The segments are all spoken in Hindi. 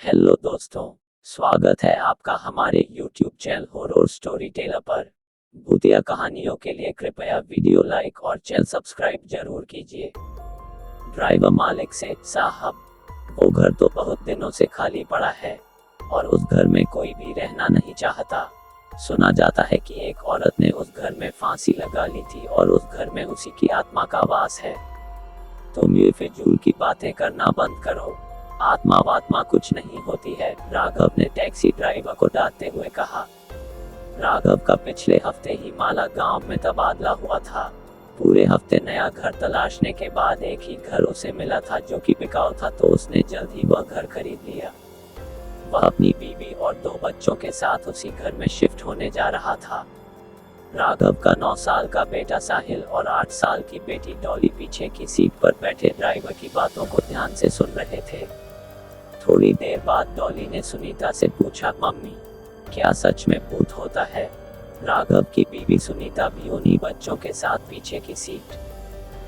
हेलो दोस्तों, स्वागत है आपका हमारे YouTube channel horror story teller पर। भूतिया कहानियों के लिए कृपया वीडियो लाइक और चैनल सब्सक्राइब जरूर कीजिए। ड्राइवर मालिक से, साहब वो घर तो बहुत दिनों से खाली पड़ा है और उस घर में कोई भी रहना नहीं चाहता। सुना जाता है कि एक औरत ने उस घर में फांसी लगा ली थी और उस घर में उसी की आत्मा का वास है। तुम ये फिजूल की बातें करना बंद करो, आत्मा वात्मा कुछ नहीं होती है, राघव ने टैक्सी ड्राइवर को डांटते हुए कहा। राघव का पिछले हफ्ते ही माला गांव में तबादला हुआ था। पूरे हफ्ते नया घर तलाशने के बाद एक ही घर उसे मिला था जो कि बिकाऊ था, तो उसने जल्द ही वह घर खरीद लिया। वह अपनी बीवी और 2 बच्चों के साथ उसी घर में शिफ्ट होने जा रहा था। राघव का 9 साल का बेटा साहिल और 8 साल की बेटी डॉली पीछे की सीट पर बैठे ड्राइवर की बातों को ध्यान से सुन रहे थे। थोड़ी देर बाद डॉली ने सुनीता से पूछा, मम्मी क्या सच में भूत होता है? राघव की बीवी सुनीता भी उन्हीं बच्चों के साथ पीछे की सीट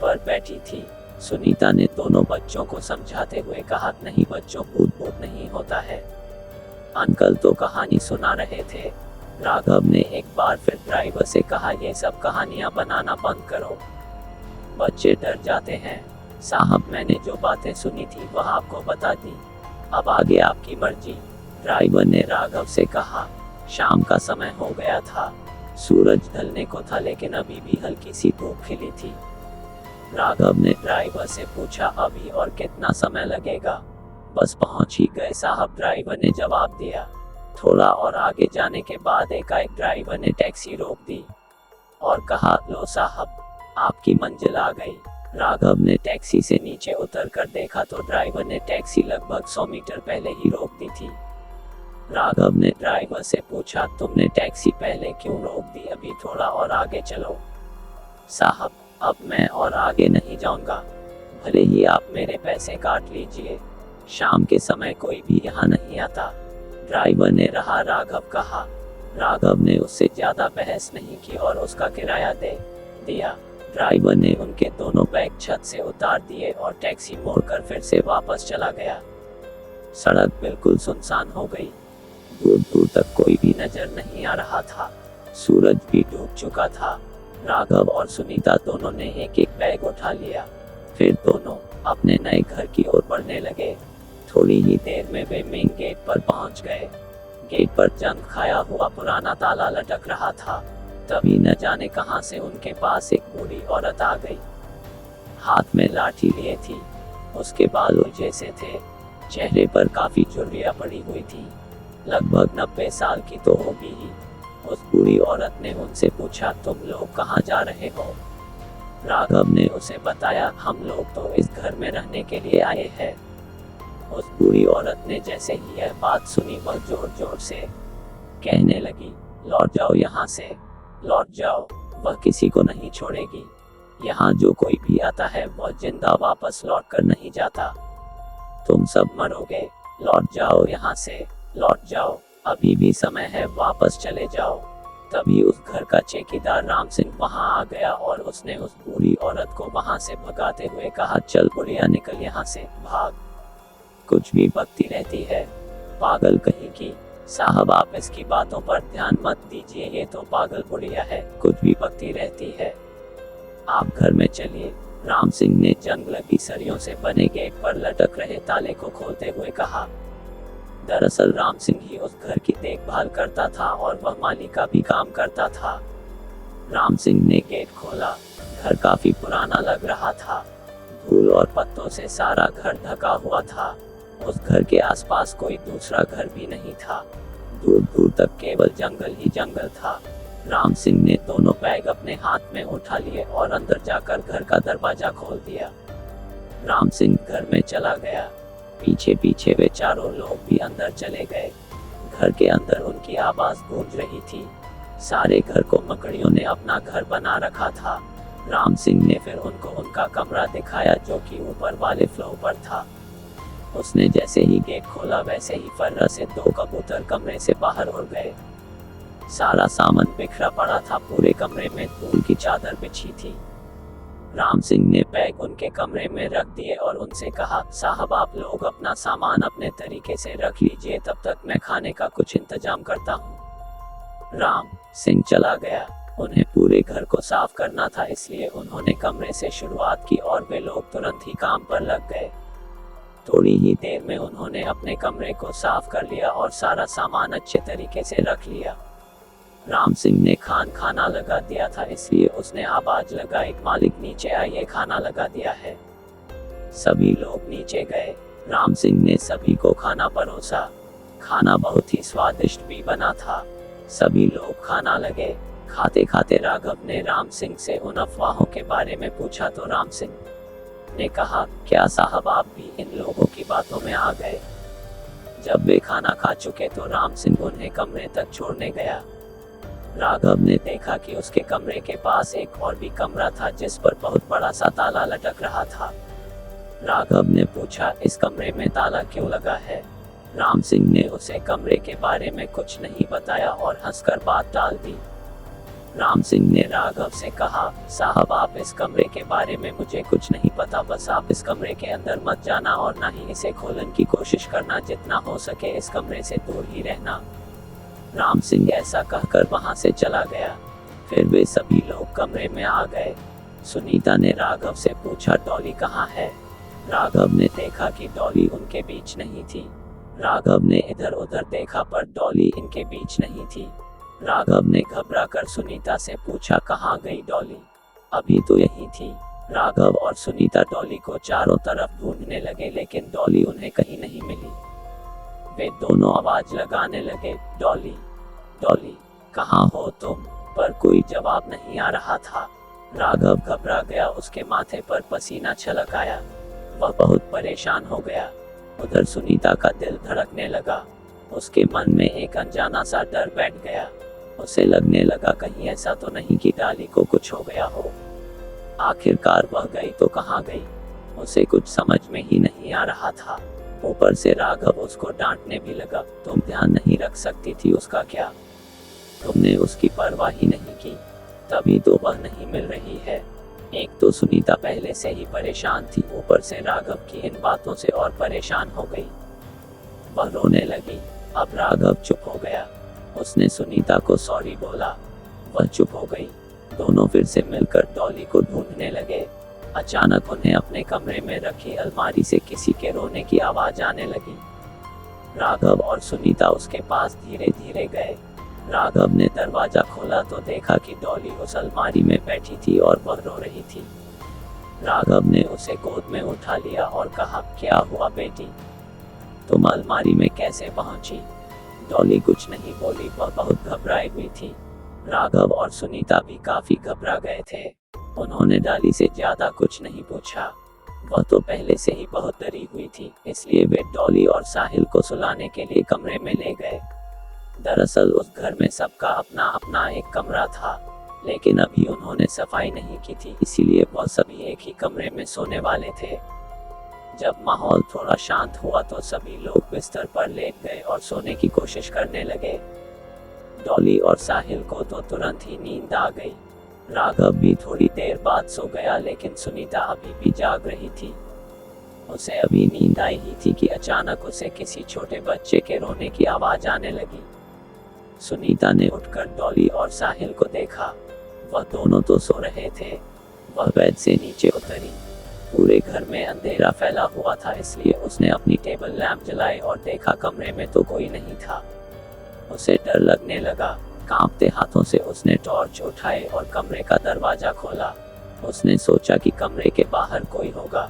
पर बैठी थी। सुनीता ने दोनों बच्चों को समझाते हुए कहा, नहीं बच्चों, भूत नहीं होता है, अंकल तो कहानी सुना रहे थे। राघव ने एक बार फिर ड्राइवर से कहा, ये सब कहानियां बनाना बंद करो, बच्चे डर जाते हैं। साहब मैंने जो बातें सुनी थी वह आपको बता दी, अब आगे आपकी मर्जी, ड्राइवर ने राघव से कहा। शाम का समय हो गया था, सूरज ढलने को था, लेकिन अभी भी हल्की सी धूप खिली थी। राघव ने ड्राइवर से पूछा, अभी और कितना समय लगेगा? बस पहुंच ही गए साहब, ड्राइवर ने जवाब दिया। थोड़ा और आगे जाने के बाद एकाएक ड्राइवर ने टैक्सी रोक दी और कहा, लो साहब आपकी मंजिल आ गई। राघव ने टैक्सी से नीचे उतर कर देखा तो ड्राइवर ने टैक्सी लगभग 100 मीटर पहले ही रोक दी थी। राघव ने ड्राइवर से पूछा, तुमने टैक्सी पहले क्यों रोक दी? अभी थोड़ा और आगे चलो। साहब अब मैं और आगे नहीं जाऊंगा, भले ही आप मेरे पैसे काट लीजिए, शाम के समय कोई भी यहाँ नहीं आता, ड्राइवर ने रहा राघव कहा। राघव ने उससे ज्यादा बहस नहीं की और उसका किराया दे दिया। ड्राइवर ने उनके दोनों बैग छत से उतार दिए और टैक्सी मोड़कर फिर से वापस चला गया। सड़क बिल्कुल सुनसान हो गई, दूर दूर तक कोई भी नजर नहीं आ रहा था। सूरज भी डूब चुका था। राघव और सुनीता दोनों ने एक एक बैग उठा लिया, फिर दोनों अपने नए घर की ओर बढ़ने लगे। थोड़ी ही देर में वे मेन गेट पर पहुंच गए। गेट पर जंग खाया हुआ पुराना ताला लटक रहा था। तभी न जाने कहां से उनके पास एक बूढ़ी औरत आ गई, हाथ में लाठी लिए थी। उसके बाल उलझे से थे, चेहरे पर काफी झुर्रियां पड़ी हुई थी, लगभग 90 साल की तो होगी ही। उस बूढ़ी औरत ने उनसे पूछा, तुम लोग कहां जा रहे हो? राघव ने उसे बताया, हम लोग तो इस घर में रहने के लिए आए हैं। उस बूढ़ी औरत ने जैसे ही यह बात सुनी वह जोर जोर से कहने लगी, लौट जाओ यहाँ से, लौट जाओ, वह किसी को नहीं छोड़ेगी। यहाँ जो कोई भी आता है वह जिंदा वापस लौट कर नहीं जाता, तुम सब मरोगे, लौट जाओ यहाँ से, लौट जाओ, अभी भी समय है, वापस चले जाओ। तभी उस घर का चौकीदार राम सिंह वहां आ गया और उसने उस बूढ़ी औरत को वहां से भगाते हुए कहा, चल बुढ़िया निकल यहाँ से, भाग, कुछ भी बकती रहती है, पागल कहीं की। साहब आप इसकी बातों पर ध्यान मत दीजिए, ये तो पागल बुढ़िया है, कुछ भी बकती रहती है, आप घर में चलिए। राम सिंह ने जंग लगी सरियों से बने गेट पर लटक रहे ताले को खोलते हुए कहा। दरअसल राम सिंह ही उस घर की देखभाल करता था और वह माली का भी काम करता था। राम सिंह ने गेट खोला, घर काफी पुराना लग रहा था, धूल और पत्तों से सारा घर ढका हुआ था। उस घर के आसपास कोई दूसरा घर भी नहीं था, दूर दूर तक केवल जंगल ही जंगल था। राम सिंह ने दोनों बैग अपने हाथ में उठा लिए और अंदर जाकर घर का दरवाजा खोल दिया। राम सिंह घर में चला गया, पीछे पीछे वे चारों लोग भी अंदर चले गए। घर के अंदर उनकी आवाज गूंज रही थी, सारे घर को मकड़ियों ने अपना घर बना रखा था। राम सिंह ने फिर उनको उनका कमरा दिखाया जो कि ऊपर वाले फ्लोर पर था। उसने जैसे ही गेट खोला वैसे ही फर्रा से 2 कबूतर कमरे से बाहर उड़ गए। सारा सामान बिखरा पड़ा था, पूरे कमरे में धूल की चादर बिछी थी। राम सिंह ने बैग उनके कमरे में रख दिए और उनसे कहा, साहब आप लोग अपना सामान अपने तरीके से रख लीजिए, तब तक मैं खाने का कुछ इंतजाम करता हूँ। राम सिंह चला गया। उन्हें पूरे घर को साफ करना था, इसलिए उन्होंने कमरे से शुरुआत की और वे लोग तुरंत ही काम पर लग गए। थोड़ी ही देर में उन्होंने अपने कमरे को साफ कर लिया और सारा सामान अच्छे तरीके से रख लिया। राम सिंह ने खाना लगा दिया था, इसलिए उसने आवाज लगाई, मालिक नीचे आइए, खाना लगा दिया है। सभी लोग नीचे गए। राम सिंह ने सभी को खाना परोसा। खाना बहुत ही स्वादिष्ट भी बना था। सभी लोग खाना लगे। खाते खाते राघव ने राम सिंह से उन अफवाहों के बारे में पूछा तो राम सिंह ने कहा, क्या साहब आप भी इन लोगों की बातों में आ गए? जब वे खाना खा चुके तो राम सिंह उन्हें कमरे तक छोड़ने गया। राघव ने देखा कि उसके कमरे के पास एक और भी कमरा था जिस पर बहुत बड़ा सा ताला लटक रहा था। राघव ने पूछा, इस कमरे में ताला क्यों लगा है? राम सिंह ने उसे कमरे के बारे में कुछ नहीं बताया और हंसकर बात टाल दी। राम सिंह ने राघव से कहा, साहब आप इस कमरे के बारे में मुझे कुछ नहीं पता, बस आप इस कमरे के अंदर मत जाना और ना ही इसे खोलने की कोशिश करना, जितना हो सके इस कमरे से दूर ही रहना। राम सिंह ऐसा कहकर वहां से चला गया। फिर वे सभी लोग कमरे में आ गए। सुनीता ने राघव से पूछा, डॉली कहाँ है? राघव ने देखा कि डॉली उनके बीच नहीं थी। राघव ने इधर उधर देखा पर डॉली इनके बीच नहीं थी। राघव ने घबराकर सुनीता से पूछा, कहाँ गई डॉली? अभी तो यही थी। राघव और सुनीता डॉली को चारों तरफ ढूंढने लगे, लेकिन डॉली उन्हें कहीं नहीं मिली। वे दोनों आवाज लगाने लगे, डॉली डॉली कहाँ हो तुम? पर कोई जवाब नहीं आ रहा था। राघव घबरा गया, उसके माथे पर पसीना छलक आया। वह बहुत परेशान हो गया। उधर सुनीता का दिल धड़कने लगा। उसके मन में एक अनजाना सा डर बैठ गया। उसे लगने लगा कहीं ऐसा तो नहीं कि डॉली को कुछ हो गया हो। आखिरकार वह गई तो कहाँ गई? उसे कुछ समझ में ही नहीं आ रहा था। ऊपर से राघव उसको डांटने भी लगा, तुम ध्यान नहीं रख सकती थी उसका क्या? तुमने उसकी परवाह ही नहीं की, तभी तो वह नहीं मिल रही है। एक तो सुनीता पहले से ही परेशान थी, ऊपर से राघव की इन बातों से और परेशान हो गई। वह रोने लगी। अब राघव चुप हो गया। उसने सुनीता को सॉरी बोला। वह चुप हो गई। दोनों फिर से मिलकर डॉली को ढूंढने लगे। अचानक उन्हें अपने कमरे में रखी अलमारी से किसी के रोने की आवाज आने लगी। राघव और सुनीता उसके पास धीरे धीरे गए। राघव ने दरवाजा खोला तो देखा कि डॉली उस अलमारी में बैठी थी और वह रो रही थी। राघव ने उसे गोद में उठा लिया और कहा, क्या हुआ बेटी? तुम अलमारी में कैसे पहुंची? डॉली कुछ नहीं बोली, वह बहुत घबराई हुई थी। राघव और सुनीता भी काफी घबरा गए थे। उन्होंने डॉली से ज्यादा कुछ नहीं पूछा। वह तो पहले से ही बहुत डरी हुई थी, इसलिए वे डॉली और साहिल को सुलाने के लिए कमरे में ले गए। दरअसल उस घर में सबका अपना अपना एक कमरा था, लेकिन अभी उन्होंने सफाई नहीं की थी, इसीलिए वह सभी एक ही कमरे में सोने वाले थे। जब माहौल थोड़ा शांत हुआ तो सभी लोग बिस्तर पर लेट गए और सोने की कोशिश करने लगे। डॉली और साहिल को तो तुरंत ही नींद आ गई। राघव भी थोड़ी देर बाद सो गया, लेकिन सुनीता अभी भी जाग रही थी। उसे अभी नींद आई ही थी कि अचानक उसे किसी छोटे बच्चे के रोने की आवाज आने लगी। सुनीता ने उठकर डॉली और साहिल को देखा। वह दोनों तो सो रहे थे। वह बेड से नीचे उतरी। पूरे घर में अंधेरा फैला हुआ था, इसलिए उसने अपनी टेबल लैंप जलाई और देखा कमरे में तो कोई नहीं था। उसे डर लगने लगा। कांपते हाथों से उसने टॉर्च उठाए और कमरे का दरवाजा खोला। उसने सोचा कि कमरे के बाहर कोई होगा,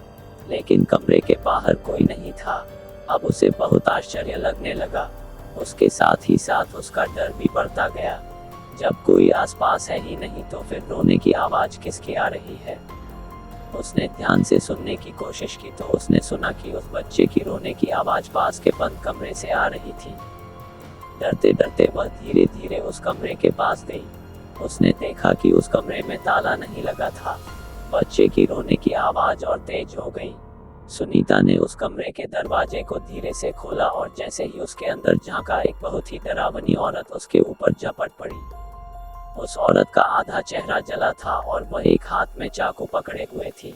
लेकिन कमरे के बाहर कोई नहीं था। अब उसे बहुत आश्चर्य लगने लगा। उसके साथ ही साथ उसका डर भी बढ़ता गया। जब कोई आसपास है ही नहीं तो फिर रोने की आवाज किसकी आ रही है? उसने ध्यान से सुनने की कोशिश की तो उसने सुना कि उस बच्चे की रोने की आवाज पास के बंद कमरे से आ रही थी। डरते डरते वह धीरे धीरे उस कमरे के पास गई। उसने देखा कि उस कमरे में ताला नहीं लगा था। बच्चे की रोने की आवाज और तेज हो गई। सुनीता ने उस कमरे के दरवाजे को धीरे से खोला और जैसे ही उसके अंदर झांका, एक बहुत ही डरावनी औरत उसके ऊपर झपट पड़ी। उस औरत का आधा चेहरा जला था और वह एक हाथ में चाकू पकड़े हुए थी।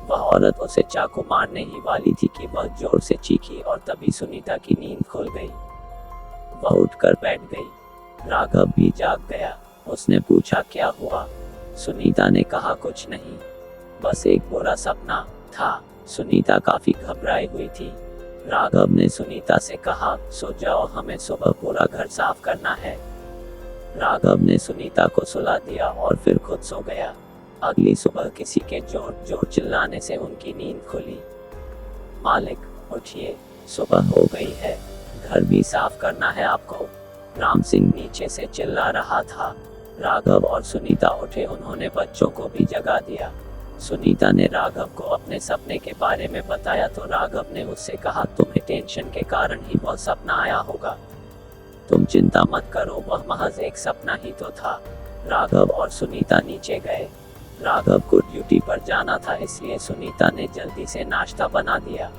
वह औरत उसे चाकू मारने ही वाली थी कि वह जोर से चीखी और तभी सुनीता की नींद खुल गई। वह उठकर बैठ गई। राघव भी जाग गया। उसने पूछा, क्या हुआ? सुनीता ने कहा, कुछ नहीं, बस एक बुरा सपना था। सुनीता काफी घबराई हुई थी। राघव ने सुनीता से कहा, सो जाओ, हमें सुबह पूरा घर साफ करना है। राघव ने सुनीता को सुला दिया और फिर खुद सो गया। अगली सुबह किसी के जोर जोर चिल्लाने से उनकी नींद खुली। मालिक, उठिए, सुबह हो गई है, घर भी साफ करना है आपको। राम सिंह नीचे से चिल्ला रहा था। राघव और सुनीता उठे। उन्होंने बच्चों को भी जगा दिया। सुनीता ने राघव को अपने सपने के बारे में बताया तो राघव ने उससे कहा, तुम्हें टेंशन के कारण ही वह सपना आया होगा। तुम चिंता मत करो, वह महज एक सपना ही तो था। राघव और सुनीता नीचे गए। राघव को ड्यूटी पर जाना था, इसलिए सुनीता ने जल्दी से नाश्ता बना दिया।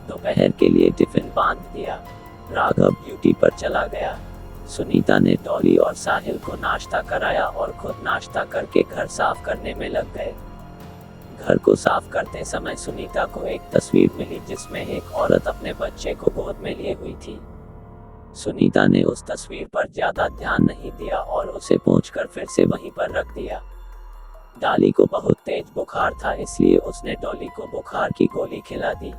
दोपहर के लिए टिफिन बांध दिया। राघव ड्यूटी पर चला गया। सुनीता ने डॉली और साहिल को नाश्ता कराया और खुद नाश्ता करके घर साफ करने में लग गए। घर को साफ करते समय सुनीता को एक तस्वीर मिली जिसमें एक औरत अपने बच्चे को गोद में लिए हुई थी। सुनीता ने उस तस्वीर पर ज्यादा ध्यान नहीं दिया और उसे पोंछकर फिर से वहीं पर रख दिया। डॉली को बहुत तेज बुखार था, इसलिए उसने डॉली को बुखार की गोली खिला दी।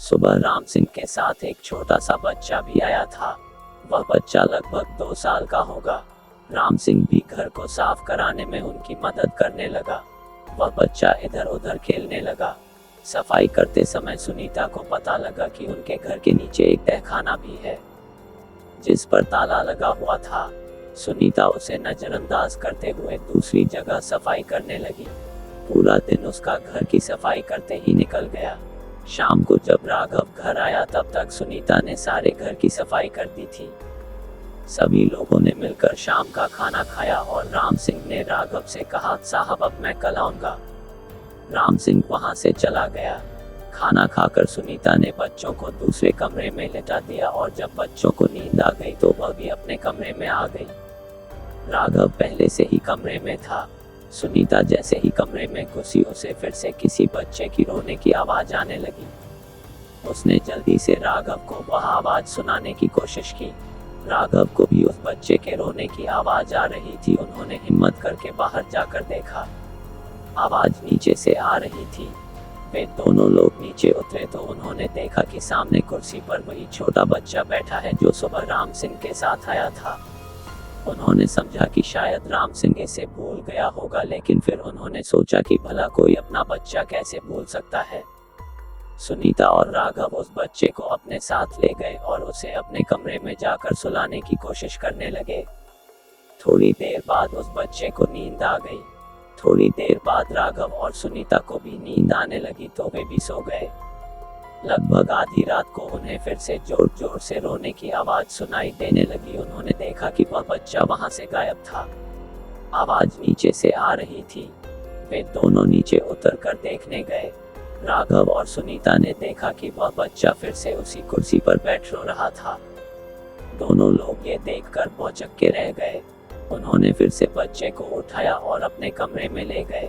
सुबह राम सिंह के साथ एक छोटा सा बच्चा भी आया था। वह बच्चा लगभग 2 साल का होगा। राम सिंह भी घर को साफ कराने में उनकी मदद करने लगा। वह बच्चा इधर उधर खेलने लगा। सफाई करते समय सुनीता को पता लगा कि उनके घर के नीचे एक तहखाना भी है जिस पर ताला लगा हुआ था। सुनीता उसे नजरअंदाज करते हुए दूसरी जगह सफाई करने लगी। पूरा दिन उसका घर की सफाई करते ही निकल गया। शाम को जब राघव घर आया तब तक सुनीता ने सारे घर की सफाई कर दी थी। सभी लोगों ने मिलकर शाम का खाना खाया और राम सिंह ने राघव से कहा, साहब अब मैं कल आऊंगा। राम सिंह वहां से चला गया। खाना खाकर सुनीता ने बच्चों को दूसरे कमरे में लेटा दिया और जब बच्चों को नींद आ गई तो वह भी अपने कमरे में आ गई। राघव पहले से ही कमरे में था। सुनीता जैसे ही कमरे में घुसी उसे फिर से किसी बच्चे की रोने की आवाज आने लगी। उसने जल्दी से राघव को वह आवाज सुनाने की कोशिश की। राघव को भी उस बच्चे के रोने की आवाज आ रही थी। उन्होंने हिम्मत करके बाहर जाकर देखा। आवाज नीचे से आ रही थी। वे दोनों लोग नीचे उतरे तो उन्होंने देखा कि सामने कुर्सी पर वही छोटा बच्चा बैठा है जो सुबह राम सिंह के साथ आया था। उन्होंने समझा कि शायद राम सिंह इसे भूल गया होगा, लेकिन फिर उन्होंने सोचा कि भला कोई अपना बच्चा कैसे भूल सकता है। सुनीता और राघव उस बच्चे को अपने साथ ले गए और उसे अपने कमरे में जाकर सुलाने की कोशिश करने लगे। थोड़ी देर बाद उस बच्चे को नींद आ गई। थोड़ी देर बाद राघव और सुनीता को भी नींद आने लगी तो वे भी सो गए। लगभग आधी रात को उन्हें फिर से जोर जोर से रोने की आवाज सुनाई देने लगी। उन्होंने देखा कि वह बच्चा वहां से गायब था। आवाज नीचे से आ रही थी। वे दोनों नीचे उतरकर देखने गए। राघव और सुनीता ने देखा कि वह बच्चा फिर से उसी कुर्सी पर बैठ रो रहा था। दोनों लोग ये देखकर भौचक्के के रह गए। उन्होंने फिर से बच्चे को उठाया और अपने कमरे में ले गए।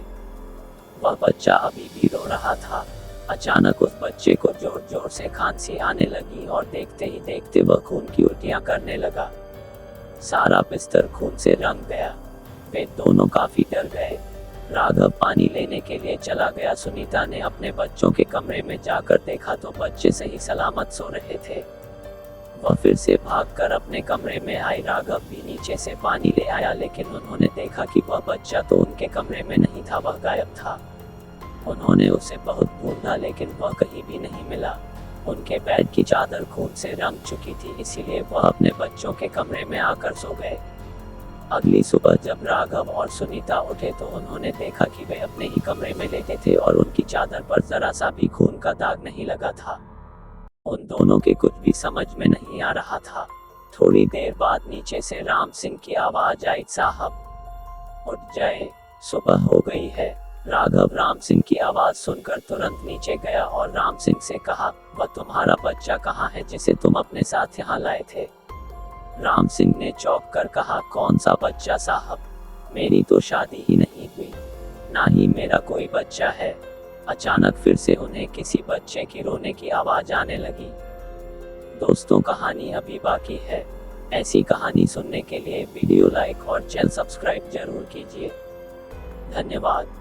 वह बच्चा अभी भी रो रहा था। अचानक उस बच्चे को जोर जोर से खांसी आने लगी और देखते ही देखते वह खून की उल्टियां करने लगा। सारा बिस्तर खून से रंग गया। वे दोनों काफी डर गए। राघव पानी लेने के लिए चला गया। सुनीता ने अपने बच्चों के कमरे में जाकर देखा तो बच्चे सही सलामत सो रहे थे। वह फिर से भागकर अपने कमरे में आई। राघव भी नीचे से पानी ले आया, लेकिन उन्होंने देखा कि वह बच्चा तो उनके कमरे में नहीं था, वह गायब था। उन्होंने उसे बहुत ढूंढा लेकिन वह कहीं भी नहीं मिला। उनके बेड की चादर खून से रंग चुकी थी, इसीलिए वह अपने बच्चों के कमरे में आकर सो गए। अगली सुबह जब राघव और सुनीता उठे तो उन्होंने देखा कि वे अपने ही कमरे में लेटे थे और उनकी चादर पर जरा सा भी खून का दाग नहीं लगा था। उन दोनों के कुछ भी समझ में नहीं आ रहा था। थोड़ी देर बाद नीचे से राम सिंह की आवाज आई, साहब उठ जाए, सुबह हो गई है। राघव राम सिंह की आवाज सुनकर तुरंत नीचे गया और राम सिंह से कहा, वह तुम्हारा बच्चा कहाँ है जिसे तुम अपने साथ यहाँ लाए थे? राम सिंह ने चौंक कर कहा, कौन सा बच्चा साहब? मेरी तो शादी ही नहीं हुई, ना ही मेरा कोई बच्चा है। अचानक फिर से उन्हें किसी बच्चे की रोने की आवाज आने लगी। दोस्तों, कहानी अभी बाकी है। ऐसी कहानी सुनने के लिए वीडियो लाइक और चैनल सब्सक्राइब जरूर कीजिए। धन्यवाद।